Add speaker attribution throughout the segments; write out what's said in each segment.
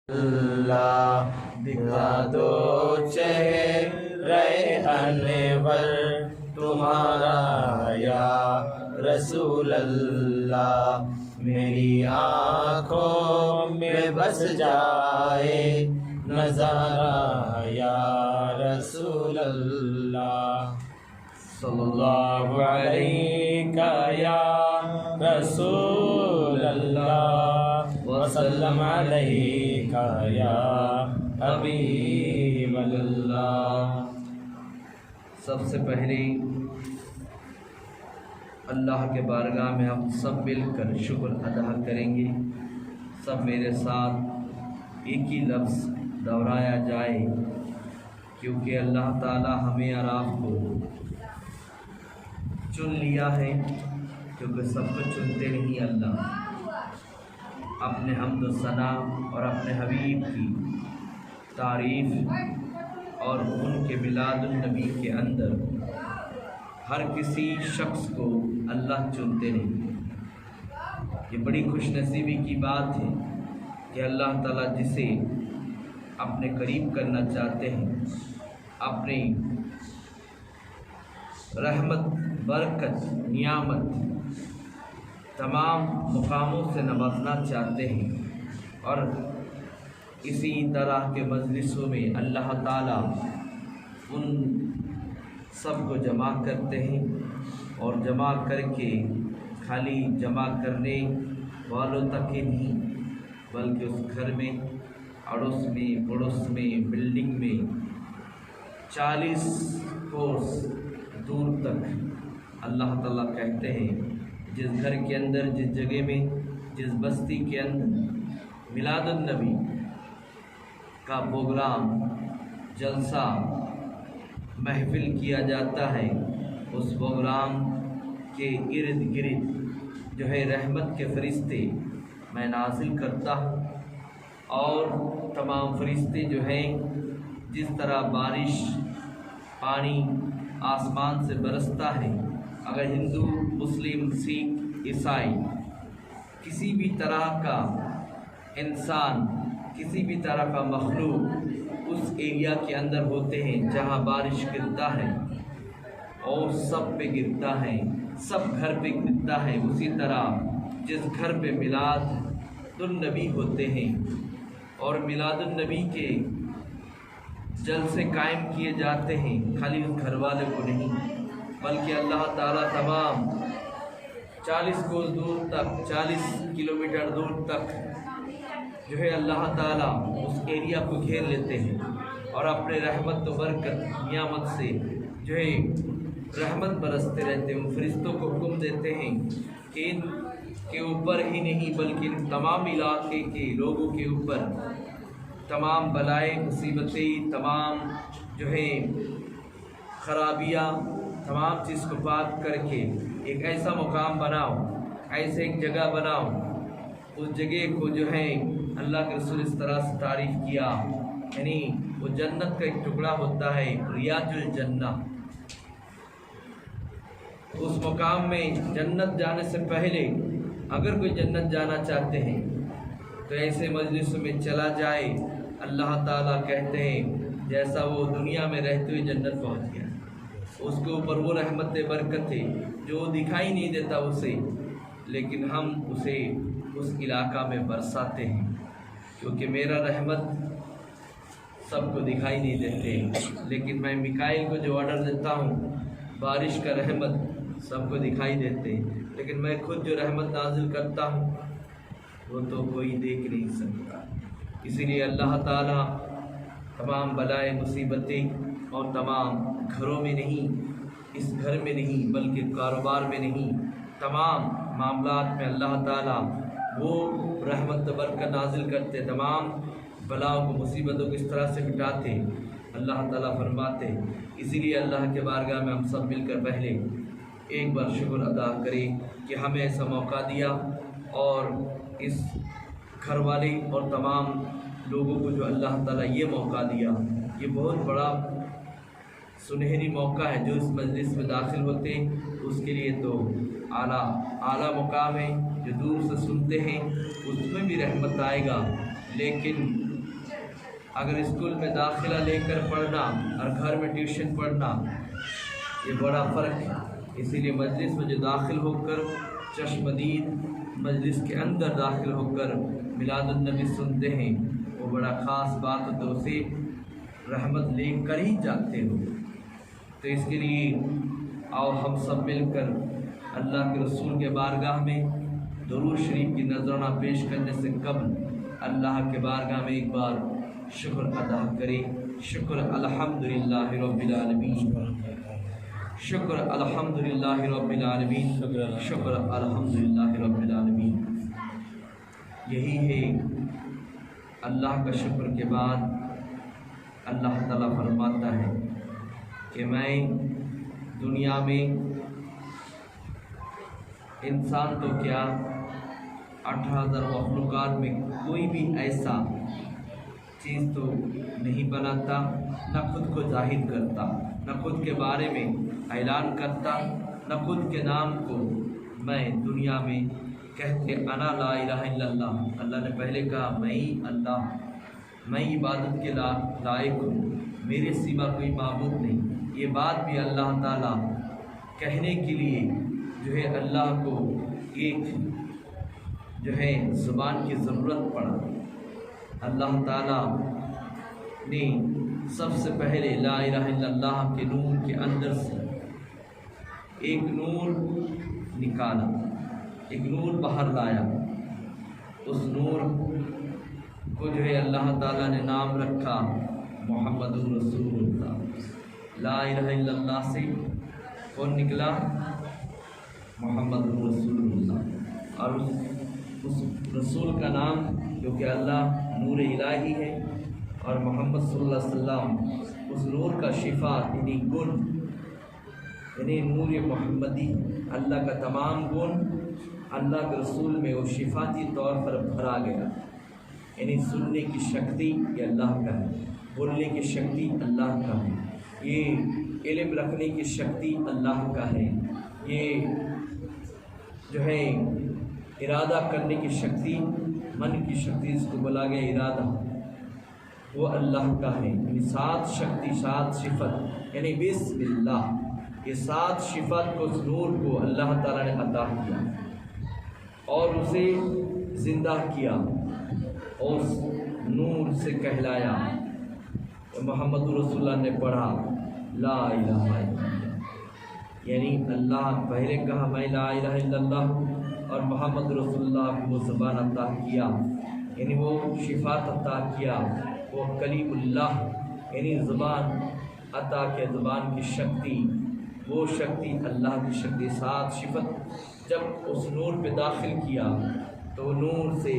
Speaker 1: اللہ دکھا دو چہرہ انور تمہارا یا رسول اللہ، میری آنکھوں میں بس جائے نظارہ یا رسول اللہ، صلی اللہ علیہ یا رسول اللہ وسلم علیہ یا حبیب اللہ۔
Speaker 2: سب سے پہلے اللہ کے بارگاہ میں ہم سب مل کر شکر ادا کریں گے۔ سب میرے ساتھ ایک ہی لفظ دہرایا جائے، کیونکہ اللہ تعالی ہمیں اور آپ کو چن لیا ہے، کیونکہ سب کو چنتے نہیں اللہ۔ اپنے حمد و ثنا اور اپنے حبیب کی تعریف اور ان کے میلاد النبی کے اندر ہر کسی شخص کو اللہ چنتے نہیں۔ یہ بڑی خوش نصیبی کی بات ہے کہ اللہ تعالیٰ جسے اپنے قریب کرنا چاہتے ہیں، اپنی رحمت، برکت، نعمت تمام مقاموں سے نوازنا چاہتے ہیں، اور اسی طرح کے مجلسوں میں اللہ تعالیٰ ان سب کو جمع کرتے ہیں، اور جمع کر کے خالی جمع کرنے والوں تک ہی نہیں، بلکہ اس گھر میں، اڑوس میں، پڑوس میں، بلڈنگ میں 40 کوس دور تک اللہ تعالیٰ کہتے ہیں جس گھر کے اندر، جس جگہ میں، جس بستی کے اندر میلاد النبی کا پروگرام، جلسہ، محفل کیا جاتا ہے، اس پروگرام کے ارد گرد جو ہے رحمت کے فرشتے میں نازل کرتا ہوں، اور تمام فرشتے جو ہیں جس طرح بارش، پانی آسمان سے برستا ہے، اگر ہندو، مسلم، سکھ، عیسائی کسی بھی طرح کا انسان، کسی بھی طرح کا مخلوق اس ایریا کے اندر ہوتے ہیں جہاں بارش گرتا ہے اور سب پہ گرتا ہے، سب گھر پہ گرتا ہے، اسی طرح جس گھر پہ میلاد النبی ہوتے ہیں اور میلاد النبی کے جلسے قائم کیے جاتے ہیں، خالی اس گھر والے کو نہیں بلکہ اللہ تعالیٰ تمام 40 کوس دور تک، 40 کلومیٹر دور تک جو ہے اللہ تعالیٰ اس ایریا کو گھیر لیتے ہیں، اور اپنے رحمت و برکت، نعمت سے جو ہے رحمت برستے رہتے ہیں۔ ان فرشتوں کو حکم دیتے ہیں کہ ان کے اوپر ہی نہیں بلکہ ان تمام علاقے کے لوگوں کے اوپر تمام بلائیں، مصیبتیں، تمام جو ہے خرابیاں، تمام چیز کو پاک کر کے ایک ایسا مقام بناؤ، ایسے ایک جگہ بناؤ، اس جگہ کو جو ہے اللہ کے رسول اس طرح سے تعریف کیا، یعنی وہ جنت کا ایک ٹکڑا ہوتا ہے، ریاض الجنہ۔ اس مقام میں جنت جانے سے پہلے اگر کوئی جنت جانا چاہتے ہیں تو ایسے مجلسوں میں چلا جائے، اللہ تعالیٰ کہتے ہیں جیسا وہ دنیا میں رہتے ہوئے جنت پہنچ گیا، اس کے اوپر وہ رحمت برکت ہے جو دکھائی نہیں دیتا اسے، لیکن ہم اسے اس علاقہ میں برساتے ہیں، کیونکہ میرا رحمت سب کو دکھائی نہیں دیتے، لیکن میں میکائیل کو جو آرڈر دیتا ہوں بارش کا رحمت سب کو دکھائی دیتے، لیکن میں خود جو رحمت نازل کرتا ہوں وہ تو کوئی دیکھ نہیں سکتا۔ اسی لیے اللہ تعالیٰ تمام بلائیں، مصیبتیں اور تمام گھروں میں نہیں، اس گھر میں نہیں بلکہ کاروبار میں نہیں، تمام معاملات میں اللہ تعالیٰ وہ رحمت و برکت نازل کرتے، تمام بلاؤں کو، مصیبتوں کو اس طرح سے مٹاتے اللہ تعالیٰ فرماتے۔ اسی لیے اللہ کے بارگاہ میں ہم سب مل کر پہلے ایک بار شکر ادا کریں کہ ہمیں ایسا موقع دیا، اور اس گھر والے اور تمام لوگوں کو جو اللہ تعالیٰ یہ موقع دیا، یہ بہت بڑا سنہری موقع ہے۔ جو اس مجلس میں داخل ہوتے ہیں اس کے لیے تو اعلیٰ مقام ہے، جو دور سے سنتے ہیں اس میں بھی رحمت آئے گا، لیکن اگر اسکول میں داخلہ لے کر پڑھنا اور گھر میں ٹیوشن پڑھنا یہ بڑا فرق ہے۔ اسی لیے مجلس میں جو داخل ہو کر چشمدید مجلس کے اندر داخل ہو کر میلاد النبی سنتے ہیں وہ بڑا خاص بات ہے، تو اسے رحمت لے کر ہی جاتے ہو۔ تو اس کے لیے آؤ ہم سب مل کر اللہ کے رسول کے بارگاہ میں درود شریف کی نذرانہ پیش کرنے سے قبل اللہ کے بارگاہ میں ایک بار شکر ادا کریں۔ شکر الحمدللہ رب العالمین، شکر الحمدللہ رب العالمین، شکر الحمدللہ رب العالمین۔ یہی ہے اللہ کا شکر کے بعد اللہ تعالیٰ فرماتا ہے کہ میں دنیا میں انسان تو کیا 18,000 مخلوقات میں کوئی بھی ایسا چیز تو نہیں بناتا، نہ خود کو ظاہر کرتا، نہ خود کے بارے میں اعلان کرتا، نہ خود کے نام کو میں دنیا میں کہتے انا لا الہ الا اللہ۔ اللہ نے پہلے کہا میں ہی اللہ، میں عبادت کے لائق ہوں، میرے سوا کوئی معبود نہیں۔ یہ بات بھی اللہ تعالیٰ کہنے کے لیے جو ہے اللہ کو ایک جو ہے زبان کی ضرورت پڑا۔ اللہ تعالیٰ نے سب سے پہلے لا الہ الا اللہ کے نور کے اندر سے ایک نور نکالا، ایک نور باہر لایا۔ اس نور کو جو ہے اللہ تعالیٰ نے نام رکھا محمد رسول اللہ۔ لا الہ الا اللہ سے کون نکلا؟ محمد رسول اللہ۔ اور اس رسول کا نام جو کہ اللہ نور الہی ہے، اور محمد صلی اللہ علیہ وسلم اس نور کا شفا یعنی گن، یعنی نور محمدی، اللہ کا تمام گن اللہ کے رسول میں وہ شفاتی طور پر بھرا گیا۔ یعنی سننے کی شکتی یہ اللہ کا ہے، بولنے کی شکتی اللہ کا ہے، یہ علم رکھنے کی شکتی اللہ کا ہے، یہ جو ہے ارادہ کرنے کی شکتی، من کی شکتی اس کو بولا گیا ارادہ، وہ اللہ کا ہے۔ یعنی 7 شکتی 7 صفت یعنی بسم اللہ، یہ 7 صفت کو اس نور کو اللہ تعالیٰ نے عطا کیا اور اسے زندہ کیا اور اس نور سے کہلایا۔ محمد رسول اللہ نے پڑھا لا الہ الا اللہ، یعنی اللہ پہلے کہا میں لا الہ الا اللہ، اور محمد رسول اللہ کو وہ زبان عطا کیا، یعنی وہ شفات عطا کیا، وہ کلیم اللہ یعنی زبان عطا کیا، زبان کی شکتی، وہ شکتی اللہ کی شکتی 7 صفت جب اس نور پہ داخل کیا تو نور سے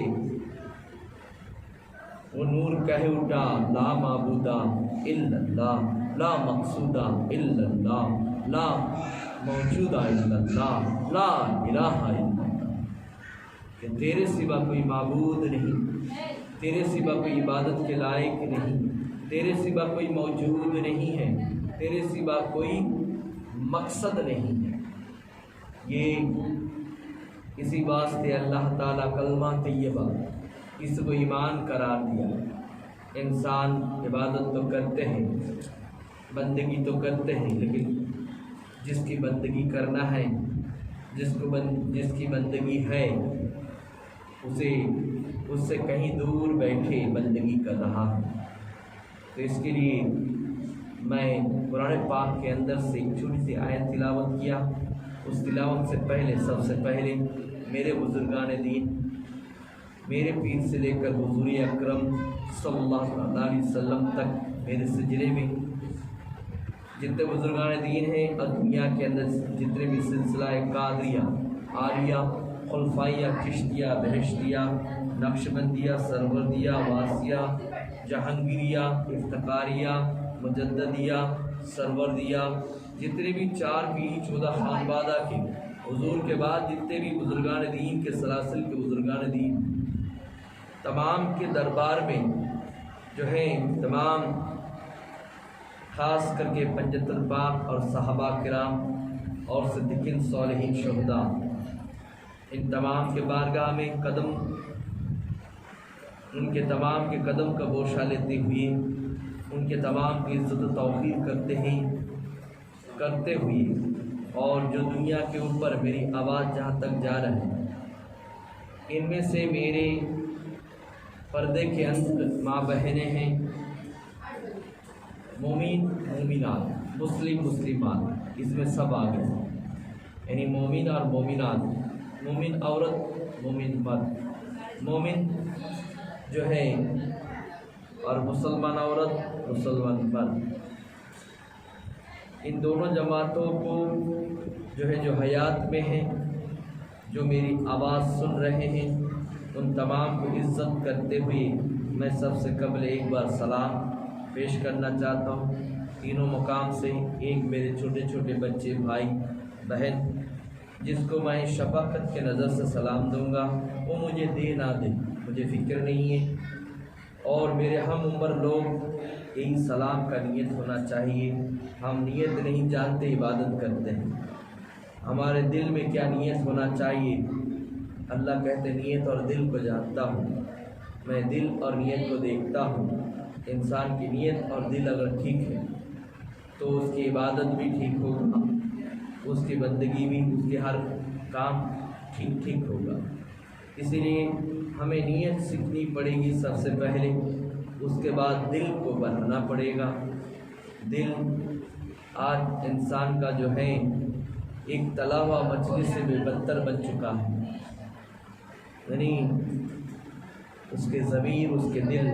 Speaker 2: وہ نور کہہ اٹھا لا معبود الا اللہ، لا مقصود الا اللہ، لا موجود الا اللہ، لا الہ الا اللہ، کہ تیرے سوا کوئی معبود نہیں، تیرے سوا کوئی عبادت کے لائق نہیں، تیرے سوا کوئی موجود نہیں ہے، تیرے سوا کوئی مقصد نہیں ہے۔ یہ اسی واسطے اللہ تعالیٰ کلمہ طیبہ اس کو ایمان قرار دیا۔ انسان عبادت تو کرتے ہیں، بندگی تو کرتے ہیں، لیکن جس کی بندگی کرنا ہے، جس کی بندگی ہے، اس سے کہیں دور بیٹھے بندگی کر رہا ہے۔ تو اس کے لیے میں قرآن پاک کے اندر سے ایک چھوٹی سی آیت تلاوت کیا۔ اس تلاوت سے پہلے سب سے پہلے میرے بزرگان دین، میرے پیر سے لے کر حضور اکرم صلی اللہ علیہ وسلم تک میرے سجرے میں جتنے بزرگان دین ہیں اور دنیا کے اندر جتنے بھی سلسلہ قادریہ، عالیہ، خلفائیہ، چشتیہ، بہشتیہ، نقشبندیہ، سروردیہ، واسیہ، جہانگیریہ، افتخاریہ، مجددیہ، سروردیہ، جتنے بھی 4 پیری 14 خانوادہ کے حضور کے بعد جتنے بھی بزرگان دین کے سلاسل کے بزرگان دین تمام کے دربار میں جو ہے تمام خاص کر کے پنجت الپاک اور صحابہ کرام اور صدیقین صالحین شہداء، ان تمام کے بارگاہ میں قدم ان کے تمام کے قدم کا بوشہ لیتے ہوئے ان کے تمام کی عزت و توقیر کرتے ہوئے اور جو دنیا کے اوپر میری آواز جہاں تک جا رہی ہے، ان میں سے میرے پردے کے اندر ماں بہنیں ہیں، مومن مومنات، مسلم مسلمات، اس میں سب آ گئے، یعنی مومن اور مومنات، مومن عورت مومن مرد، مومن جو ہے اور مسلمان عورت مسلمان مرد، ان دونوں جماعتوں کو جو حیات میں ہیں، جو میری آواز سن رہے ہیں، ان تمام کو عزت کرتے ہوئے میں سب سے قبل ایک بار سلام پیش کرنا چاہتا ہوں تینوں مقام سے۔ ایک میرے چھوٹے چھوٹے بچے بھائی بہن جس کو میں شفقت کے نظر سے سلام دوں گا، وہ مجھے دے نہ دے مجھے فکر نہیں ہے، اور میرے ہم عمر لوگ یہی سلام کا نیت ہونا چاہیے۔ ہم نیت نہیں جانتے، عبادت کرتے ہیں، ہمارے دل میں کیا نیت ہونا چاہیے؟ اللہ کہتے نیت اور دل کو جانتا ہوں، میں دل اور نیت کو دیکھتا ہوں، انسان کی نیت اور دل اگر ٹھیک ہے تو اس کی عبادت بھی ٹھیک ہوگا، اس کی بندگی بھی، اس کے ہر کام ٹھیک ہوگا۔ اسی لیے ہمیں نیت سیکھنی پڑے گی سب سے پہلے، اس کے بعد دل کو بنانا پڑے گا۔ دل آج انسان کا جو ہے ایک تلا ہوا مچھلی سے بھی بدتر بن چکا ہے، یعنی اس کے ضمیر، اس کے دل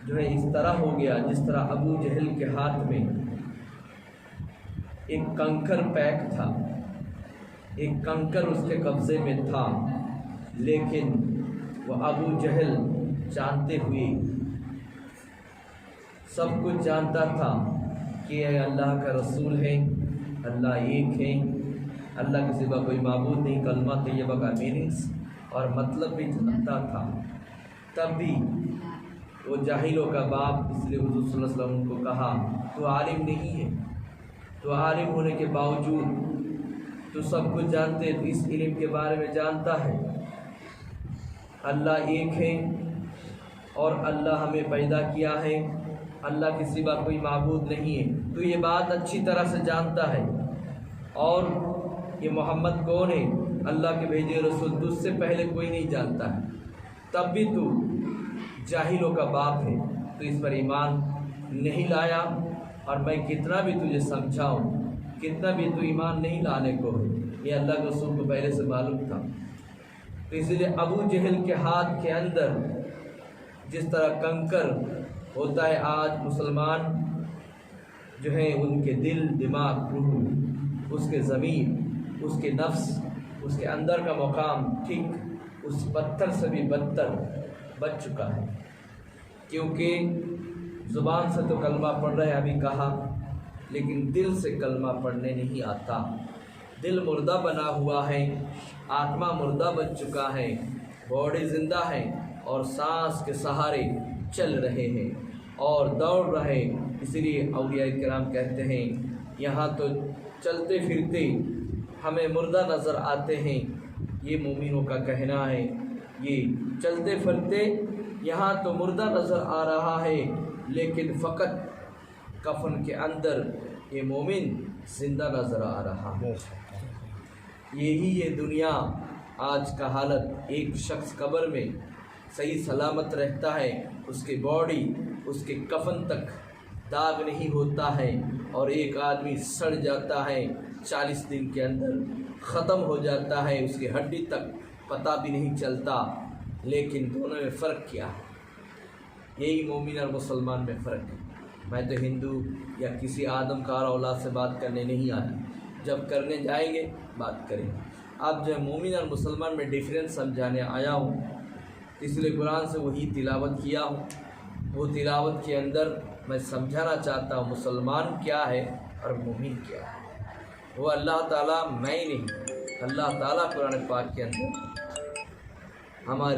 Speaker 2: جو ہے اس طرح ہو گیا جس طرح ابو جہل کے ہاتھ میں ایک کنکر پیک تھا، ایک کنکر اس کے قبضے میں تھا، لیکن وہ ابو جہل جانتے ہوئے، سب کچھ جانتا تھا کہ یہ اللہ کا رسول ہے، اللہ ایک ہے، اللہ کے سوا کوئی معبود نہیں، کلمہ طیبہ کا میننگس اور مطلب بھی جانتا تھا، تب بھی وہ جاہلوں کا باپ، اس لیے حضور صلی اللہ علیہ وسلم کو کہا تو عالم نہیں ہے، تو عالم ہونے کے باوجود تو سب کچھ جانتے، تو اس علم کے بارے میں جانتا ہے اللہ ایک ہے اور اللہ ہمیں پیدا کیا ہے، اللہ کے سوا کوئی معبود نہیں ہے، تو یہ بات اچھی طرح سے جانتا ہے، اور یہ محمد کون ہے، اللہ کے بھیجے رسول، تجھ سے پہلے کوئی نہیں جانتا ہے، تب بھی تو جاہلوں کا باپ ہے، تو اس پر ایمان نہیں لایا، اور میں کتنا بھی تجھے سمجھاؤں، کتنا بھی تو ایمان نہیں لانے کو ہے، یہ اللہ کے رسول کو پہلے سے معلوم تھا۔ تو اس لیے ابو جہل کے ہاتھ کے اندر جس طرح کنکر ہوتا ہے، آج مسلمان جو ہیں ان کے دل، دماغ، روح، اس کے ضمیر، اس کے نفس، اس کے اندر کا مقام ٹھیک اس پتھر سے بھی بدتر بن چکا ہے، کیونکہ زبان سے تو کلمہ پڑھ رہے ہیں ابھی کہا، لیکن دل سے کلمہ پڑھنے نہیں آتا، دل مردہ بنا ہوا ہے، آتما مردہ بن چکا ہے، باڈی زندہ ہے اور سانس کے سہارے چل رہے ہیں اور دوڑ رہے۔ اسی لیے اولیاء کرام کہتے ہیں یہاں تو چلتے پھرتے ہمیں مردہ نظر آتے ہیں، یہ مومنوں کا کہنا ہے، یہ چلتے پھرتے یہاں تو مردہ نظر آ رہا ہے، لیکن فقط کفن کے اندر یہ مومن زندہ نظر آ رہا ہے۔ یہی یہ دنیا آج کا حالت، ایک شخص قبر میں صحیح سلامت رہتا ہے، اس کی باڈی، اس کے کفن تک داغ نہیں ہوتا ہے، اور ایک آدمی سڑ جاتا ہے 40 دن کے اندر ختم ہو جاتا ہے، اس کی ہڈی تک پتہ بھی نہیں چلتا، لیکن دونوں میں فرق کیا ہے؟ یہی مومن اور مسلمان میں فرق ہے۔ میں تو ہندو یا کسی آدم کار اولاد سے بات کرنے نہیں آیا، جب کرنے جائیں گے بات کریں گے۔ اب جو مومن اور مسلمان میں ڈیفرنس سمجھانے آیا ہوں، اس لیے قرآن سے وہی تلاوت کیا ہوں، وہ تلاوت کے اندر میں سمجھانا چاہتا ہوں مسلمان کیا ہے اور مومن کیا ہے۔ وہ اللہ تعالیٰ، میں نہیں، اللہ تعالیٰ قرآن پاک کے اندر ہمارے